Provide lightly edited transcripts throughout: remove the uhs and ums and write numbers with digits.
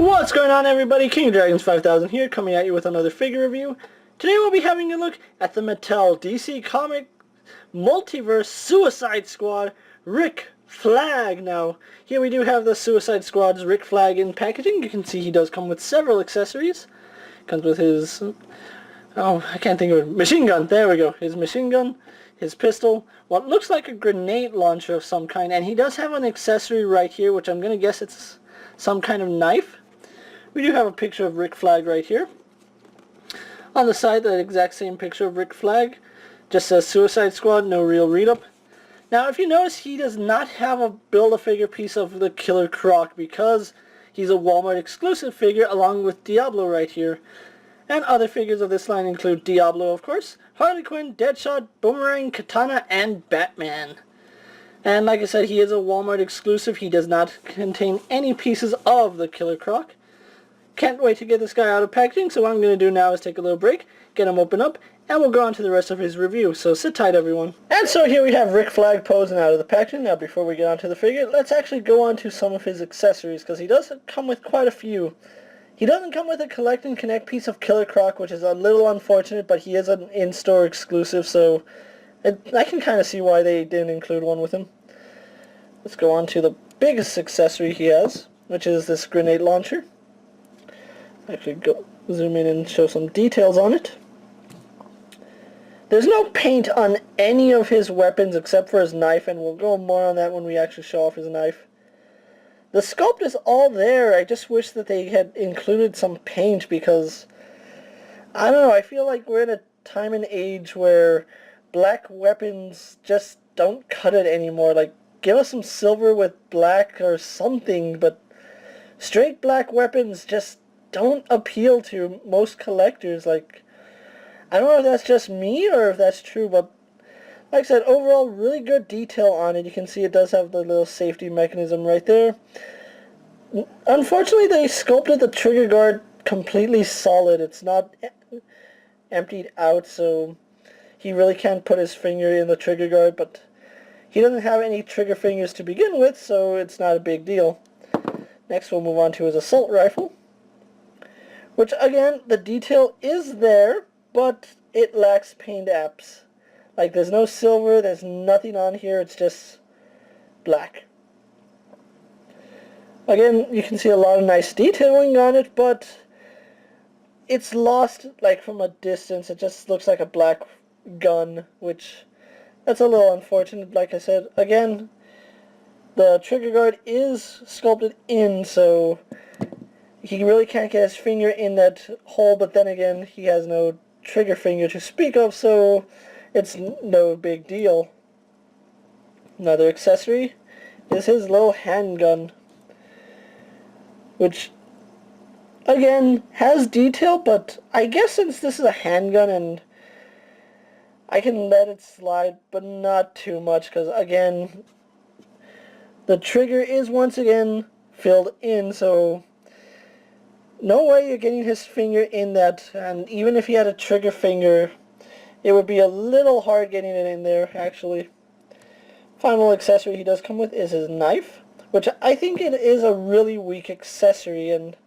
What's going on, everybody? King of Dragons 5000 here, coming at you with another figure review. Today we'll be having a look at the Mattel DC Comics Multiverse Suicide Squad Rick Flag. Now, here we do have the Suicide Squad's Rick Flag in packaging. You can see he does come with several accessories. Comes with his, I can't think of it, machine gun. There we go. His machine gun, his pistol, what looks like a grenade launcher of some kind, and he does have an accessory right here, which I'm going to guess it's some kind of knife. We do have a picture of Rick Flag right here. On the side, that exact same picture of Rick Flag. Just says Suicide Squad, no real read-up. Now, if you notice, he does not have a Build-A-Figure piece of the Killer Croc because he's a Walmart exclusive figure along with Diablo right here. And other figures of this line include Diablo, of course, Harley Quinn, Deadshot, Boomerang, Katana, and Batman. And like I said, he is a Walmart exclusive. He does not contain any pieces of the Killer Croc. Can't wait to get this guy out of packaging, so what I'm going to do now is take a little break, get him open up, and we'll go on to the rest of his review. So sit tight, everyone. And so here we have Rick Flag posing out of the packaging. Now before we get on to the figure, let's actually go on to some of his accessories, because he does come with quite a few. He doesn't come with a Collect and Connect piece of Killer Croc, which is a little unfortunate, but he is an in-store exclusive, so I can kind of see why they didn't include one with him. Let's go on to the biggest accessory he has, which is this grenade launcher. Actually go zoom in and show some details on it. There's no paint on any of his weapons except for his knife, and we'll go more on that when we actually show off his knife. The sculpt is all there. I just wish that they had included some paint because, I don't know, I feel like we're in a time and age where black weapons just don't cut it anymore. Like, give us some silver with black or something, but straight black weapons just don't appeal to most collectors. Like, I don't know if that's just me or if that's true, but like I said, overall really good detail on it. You can see it does have the little safety mechanism right there. Unfortunately, they sculpted the trigger guard completely solid. It's not emptied out, so he really can't put his finger in the trigger guard, but he doesn't have any trigger fingers to begin with, so it's not a big deal. Next we'll move on to his assault rifle, which again, the detail is there, but it lacks paint apps. Like, there's no silver, there's nothing on here, it's just black. Again, you can see a lot of nice detailing on it, but it's lost, like, from a distance. It just looks like a black gun, which, that's a little unfortunate. Like I said, again, the trigger guard is sculpted in, so he really can't get his finger in that hole, but then again, he has no trigger finger to speak of, so it's no big deal. Another accessory is his little handgun, which, again, has detail, but I guess since this is a handgun and I can let it slide, but not too much, because, again, the trigger is once again filled in, so no way you're getting his finger in that, and even if he had a trigger finger, it would be a little hard getting it in there, actually. Final accessory he does come with is his knife, which I think it is a really weak accessory, and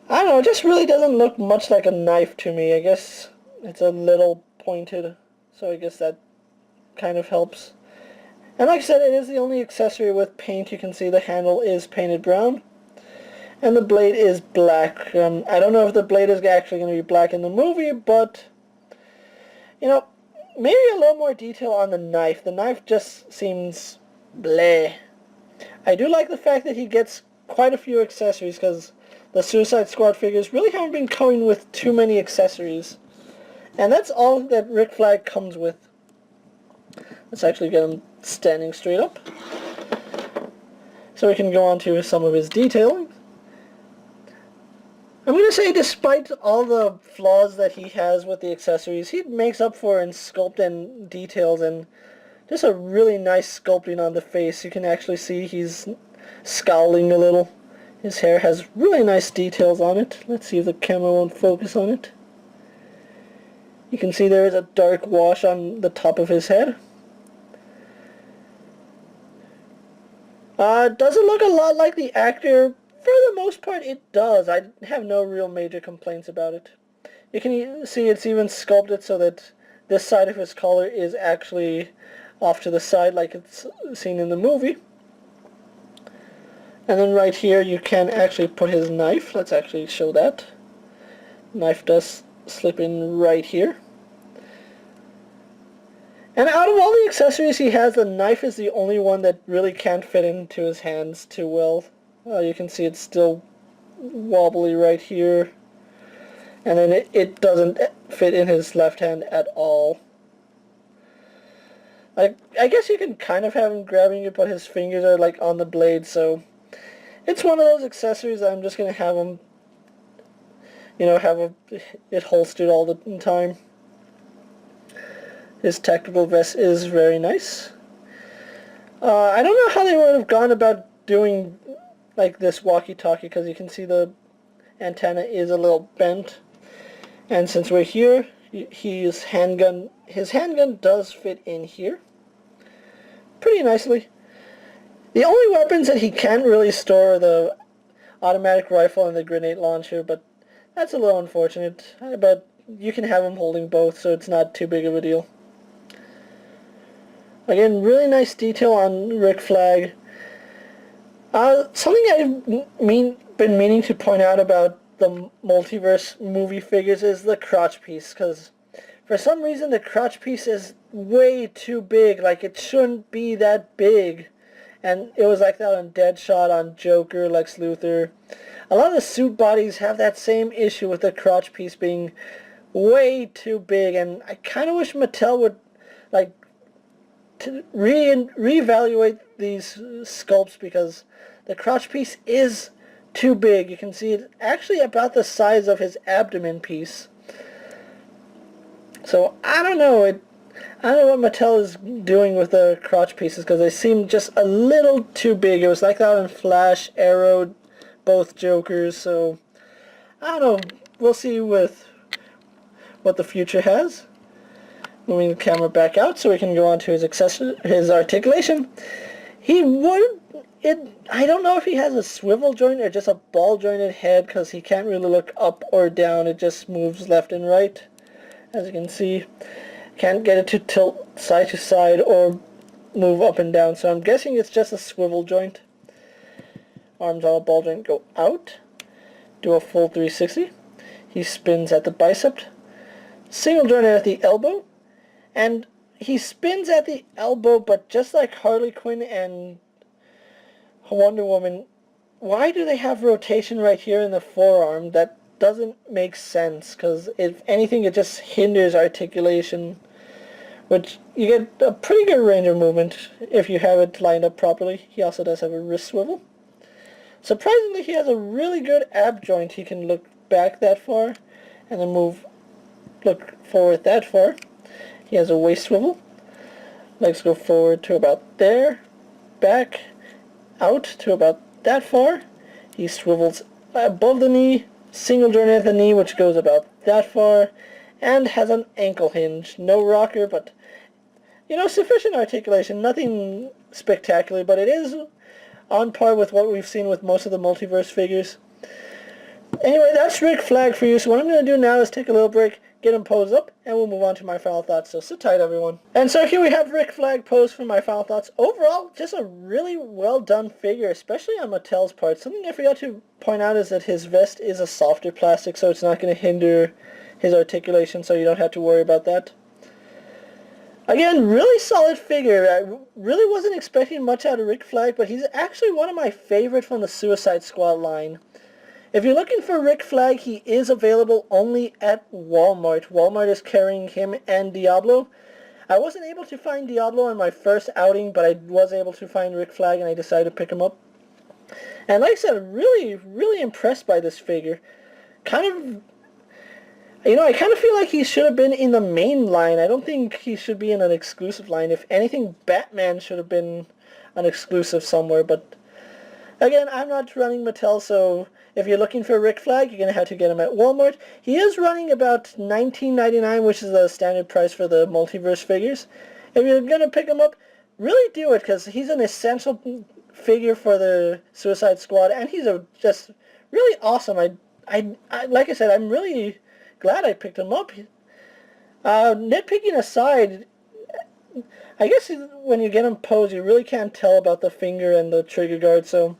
I don't know, it just really doesn't look much like a knife to me. I guess it's a little pointed, so I guess that kind of helps. And like I said, it is the only accessory with paint. You can see the handle is painted brown, and the blade is black. I don't know if the blade is actually going to be black in the movie, but, you know, maybe a little more detail on the knife. The knife just seems bleh. I do like the fact that he gets quite a few accessories, because the Suicide Squad figures really haven't been coming with too many accessories. And that's all that Rick Flag comes with. Let's actually get him standing straight up, so we can go on to some of his detailing. I'm going to say, despite all the flaws that he has with the accessories, he makes up for in sculpt and details, and just a really nice sculpting on the face. You can actually see he's scowling a little. His hair has really nice details on it. Let's see if the camera won't focus on it. You can see there is a dark wash on the top of his head. Does it look a lot like the actor For the most part, it does. I have no real major complaints about it. You can see it's even sculpted so that this side of his collar is actually off to the side like it's seen in the movie. And then right here you can actually put his knife. Let's actually show that. Knife does slip in right here. And out of all the accessories he has, the knife is the only one that really can't fit into his hands too well. You can see it's still wobbly right here. And then it doesn't fit in his left hand at all. I guess you can kind of have him grabbing it, but his fingers are like on the blade, so it's one of those accessories that I'm just going to have him, have it holstered all the time. His tactical vest is very nice. I don't know how they would have gone about doing like this walkie-talkie, because you can see the antenna is a little bent. And since we're here, his handgun does fit in here pretty nicely. The only weapons that he can't really store are the automatic rifle and the grenade launcher, but that's a little unfortunate. But you can have him holding both, so it's not too big of a deal. Again, really nice detail on Rick Flag. Something I've been meaning to point out about the Multiverse movie figures is the crotch piece, because for some reason the crotch piece is way too big. Like, it shouldn't be that big. And it was like that on Deadshot, on Joker, Lex Luthor. A lot of the suit bodies have that same issue with the crotch piece being way too big, and I kind of wish Mattel would like to reevaluate these sculpts, because the crotch piece is too big. You can see it's actually about the size of his abdomen piece. So I don't know. I don't know what Mattel is doing with the crotch pieces, because they seem just a little too big. It was like that in Flash, Arrow, both Jokers. So I don't know. We'll see with what the future has. Moving the camera back out so we can go on to his articulation. I don't know if he has a swivel joint or just a ball jointed head, because he can't really look up or down. It just moves left and right, as you can see. Can't get it to tilt side to side or move up and down, so I'm guessing it's just a swivel joint. Arms on a ball joint go out, do a full 360. He spins at the bicep, single jointed at the elbow, and he spins at the elbow, but just like Harley Quinn and Wonder Woman, why do they have rotation right here in the forearm? That doesn't make sense, because if anything it just hinders articulation, which you get a pretty good range of movement if you have it lined up properly. He also does have a wrist swivel. Surprisingly, he has a really good ab joint. He can look back that far and then look forward that far. He has a waist swivel. Legs go forward to about there, back, out to about that far. He swivels above the knee, single joint at the knee, which goes about that far, and has an ankle hinge. No rocker, but sufficient articulation. Nothing spectacular, but it is on par with what we've seen with most of the Multiverse figures. Anyway, that's Rick Flag for you. So what I'm going to do now is take a little break, get him posed up, and we'll move on to my final thoughts. So sit tight, everyone. And so here we have Rick Flag posed for my final thoughts. Overall, just a really well done figure, especially on Mattel's part. Something I forgot to point out is that his vest is a softer plastic, so it's not going to hinder his articulation, so you don't have to worry about that. Again, really solid figure. I really wasn't expecting much out of Rick Flag, but he's actually one of my favorite from the Suicide Squad line. If you're looking for Rick Flag, he is available only at Walmart. Walmart is carrying him and Diablo. I wasn't able to find Diablo on my first outing, but I was able to find Rick Flag, and I decided to pick him up. And like I said, really, really impressed by this figure. I kind of feel like he should have been in the main line. I don't think he should be in an exclusive line. If anything, Batman should have been an exclusive somewhere, but again, I'm not running Mattel, so if you're looking for Rick Flag, you're going to have to get him at Walmart. He is running about $19.99, which is the standard price for the Multiverse figures. If you're going to pick him up, really do it, because he's an essential figure for the Suicide Squad, and he's just really awesome. I like I said, I'm really glad I picked him up. Nitpicking aside, I guess when you get him posed, you really can't tell about the finger and the trigger guard, so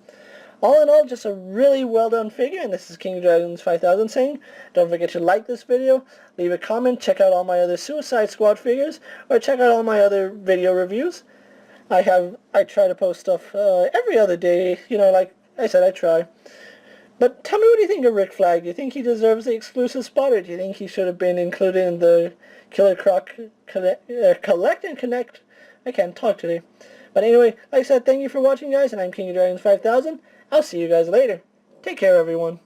all in all, just a really well done figure, and this is King of Dragons 5000 saying, don't forget to like this video, leave a comment, check out all my other Suicide Squad figures, or check out all my other video reviews. I try to post stuff every other day, you know, like I said, I try. But tell me, what do you think of Rick Flag? Do you think he deserves the exclusive spot, or do you think he should have been included in the Killer Croc Collect and Connect? I can't talk today. But anyway, like I said, thank you for watching, guys, and I'm King of Dragons 5000. I'll see you guys later. Take care, everyone.